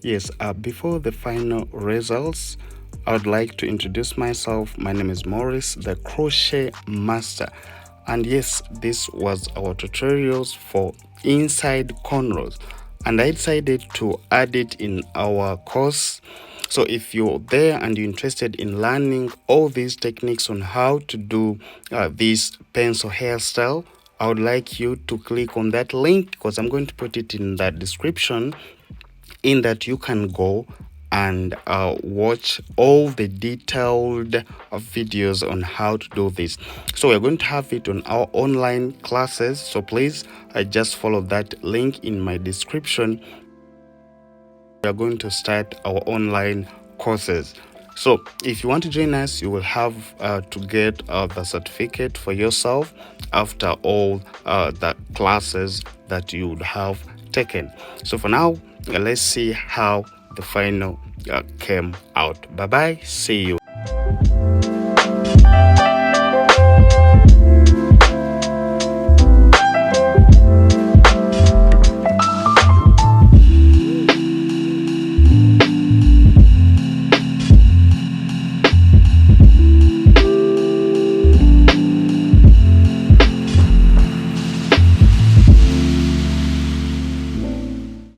Yes, before the final results, I would like to introduce myself. My name is Morris, the crochet master. And yes, this was our tutorials for inside cornrows. And I decided to add it in our course. So if you're there and you're interested in learning all these techniques on how to do this pencil hairstyle, I would like you to click on that link because I'm going to put it in the description, in that you can go and watch all the detailed videos on how to do this. So we're going to have it on our online classes, so please just follow that link in my description. We are going to start our online courses. So if you want to join us, you will have to get the certificate for yourself after all the classes that you would have taken. So for now, let's see how the final came out. Bye bye, see you.